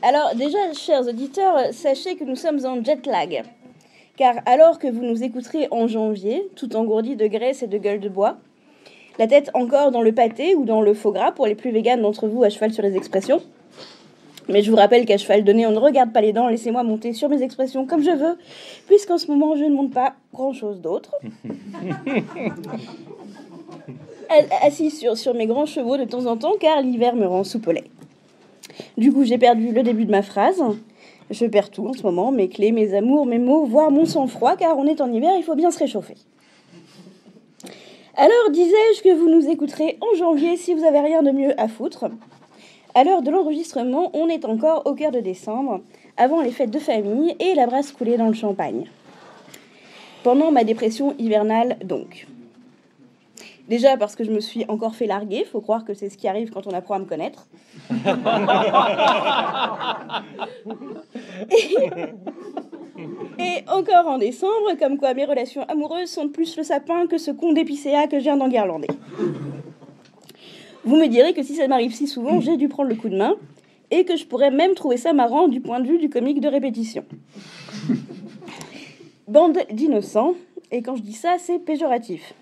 Alors déjà, chers auditeurs, sachez que nous sommes en jet lag. Car alors que vous nous écouterez en janvier, tout engourdi de graisse et de gueule de bois, la tête encore dans le pâté ou dans le faux gras pour les plus véganes d'entre vous à cheval sur les expressions. Mais je vous rappelle qu'à cheval donné, on ne regarde pas les dents, laissez-moi monter sur mes expressions comme je veux, puisqu'en ce moment, je ne monte pas grand-chose d'autre. Assis sur mes grands chevaux de temps en temps, car l'hiver me rend soupe au lait. Du coup, j'ai perdu le début de ma phrase. Je perds tout en ce moment, mes clés, mes amours, mes mots, voire mon sang-froid, car on est en hiver, il faut bien se réchauffer. Alors, disais-je que vous nous écouterez en janvier si vous avez rien de mieux à foutre. À l'heure de l'enregistrement, on est encore au cœur de décembre, avant les fêtes de famille et la brasse coulée dans le champagne. Pendant ma dépression hivernale, donc. Déjà parce que je me suis encore fait larguer, faut croire que c'est ce qui arrive quand on apprend à me connaître. Et encore en décembre, comme quoi mes relations amoureuses sont plus le sapin que ce con d'épicéa que je viens d'enguirlander. Vous me direz que si ça m'arrive si souvent, j'ai dû prendre le coup de main, et que je pourrais même trouver ça marrant du point de vue du comique de répétition. Bande d'innocents, et quand je dis ça, c'est péjoratif.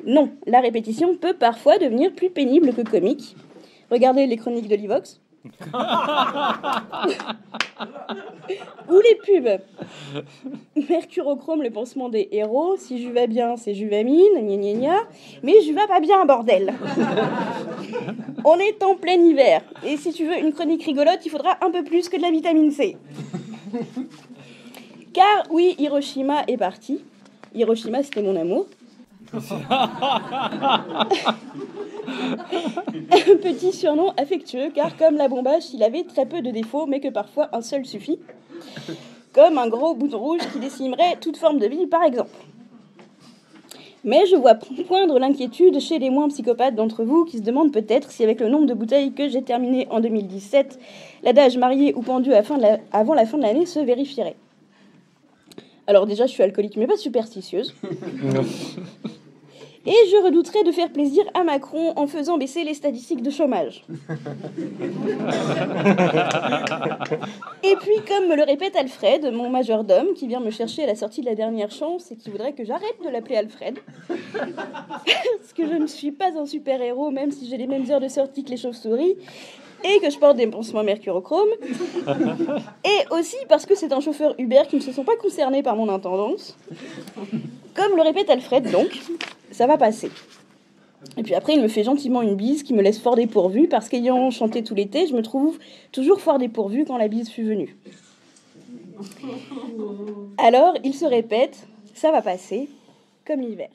Non, la répétition peut parfois devenir plus pénible que comique. Regardez les chroniques de Livox. Ou les pubs. Mercurochrome, le pansement des héros. Si je vais bien, c'est Juvamine, gna gna gna. Mais je vais pas bien, bordel. On est en plein hiver. Et si tu veux une chronique rigolote, il faudra un peu plus que de la vitamine C. Car oui, Hiroshima est parti. Hiroshima, c'était mon amour. Un petit surnom affectueux, car comme la bombache, il avait très peu de défauts, mais que parfois un seul suffit. Comme un gros bouton rouge qui décimerait toute forme de vie, par exemple. Mais je vois poindre l'inquiétude chez les moins psychopathes d'entre vous qui se demandent peut-être si avec le nombre de bouteilles que j'ai terminé en 2017, l'adage marié ou pendu avant la fin de l'année se vérifierait. Alors déjà, je suis alcoolique, mais pas superstitieuse. Et je redouterais de faire plaisir à Macron en faisant baisser les statistiques de chômage. Et puis, comme me le répète Alfred, mon majordome, qui vient me chercher à la sortie de la dernière chance et qui voudrait que j'arrête de l'appeler Alfred, parce que je ne suis pas un super-héros, même si j'ai les mêmes heures de sortie que les chauves-souris, et que je porte des pansements mercurochrome, et aussi parce que c'est un chauffeur Uber qui ne se sont pas concernés par mon intendance. Comme le répète Alfred, donc, ça va passer. Et puis après, il me fait gentiment une bise qui me laisse fort dépourvue, parce qu'ayant chanté tout l'été, je me trouve toujours fort dépourvue quand la bise fut venue. Alors, il se répète, ça va passer, comme l'hiver.